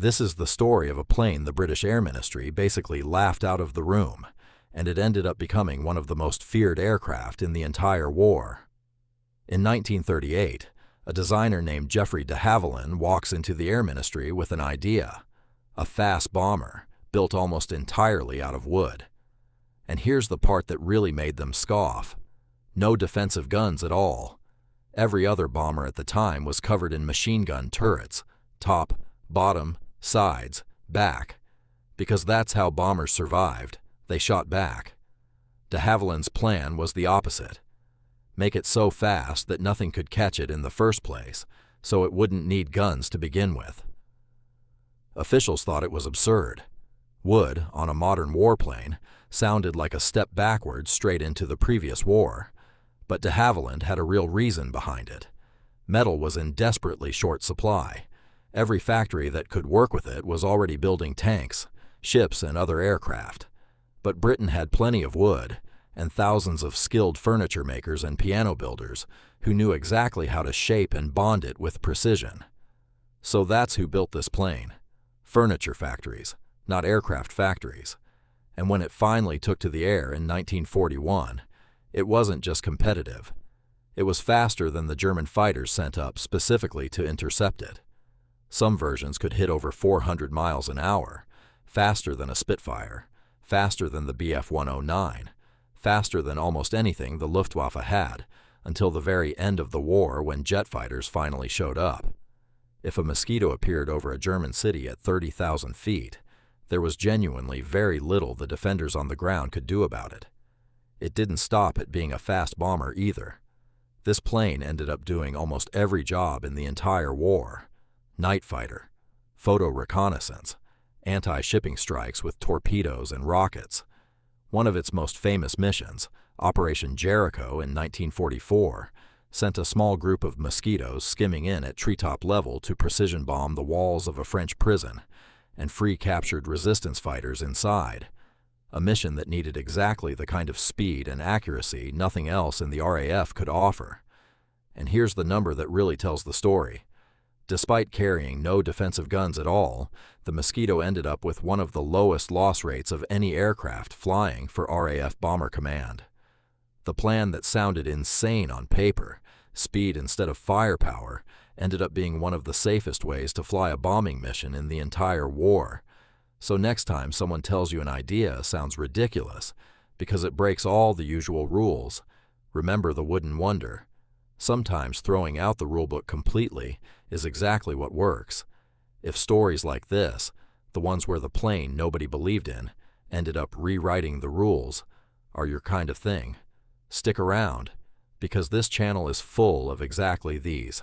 This is the story of a plane the British Air Ministry basically laughed out of the room, and it ended up becoming one of the most feared aircraft in the entire war. In 1938, a designer named Geoffrey de Havilland walks into the Air Ministry with an idea: a fast bomber, built almost entirely out of wood. And here's the part that really made them scoff: no defensive guns at all. Every other bomber at the time was covered in machine gun turrets, top, bottom, sides, back. Because that's how bombers survived. They shot back. De Havilland's plan was the opposite: make it so fast that nothing could catch it in the first place, so it wouldn't need guns to begin with. Officials thought it was absurd. Wood, on a modern warplane, sounded like a step backwards straight into the previous war. But de Havilland had a real reason behind it. Metal was in desperately short supply. Every factory that could work with it was already building tanks, ships, and other aircraft. But Britain had plenty of wood, and thousands of skilled furniture makers and piano builders who knew exactly how to shape and bond it with precision. So that's who built this plane. Furniture factories, not aircraft factories. And when it finally took to the air in 1941, it wasn't just competitive. It was faster than the German fighters sent up specifically to intercept it. Some versions could hit over 400 miles an hour, faster than a Spitfire, faster than the Bf-109, faster than almost anything the Luftwaffe had, until the very end of the war when jet fighters finally showed up. If a Mosquito appeared over a German city at 30,000 feet, there was genuinely very little the defenders on the ground could do about it. It didn't stop at being a fast bomber either. This plane ended up doing almost every job in the entire war: night fighter, photo reconnaissance, anti-shipping strikes with torpedoes and rockets. One of its most famous missions, Operation Jericho in 1944, sent a small group of Mosquitoes skimming in at treetop level to precision bomb the walls of a French prison and free captured resistance fighters inside. A mission that needed exactly the kind of speed and accuracy nothing else in the RAF could offer. And here's the number that really tells the story. Despite carrying no defensive guns at all, the Mosquito ended up with one of the lowest loss rates of any aircraft flying for RAF Bomber Command. The plan that sounded insane on paper, speed instead of firepower, ended up being one of the safest ways to fly a bombing mission in the entire war. So next time someone tells you an idea sounds ridiculous because it breaks all the usual rules, remember the wooden wonder. Sometimes throwing out the rulebook completely is exactly what works. If stories like this, the ones where the plane nobody believed in, ended up rewriting the rules, are your kind of thing, stick around, because this channel is full of exactly these.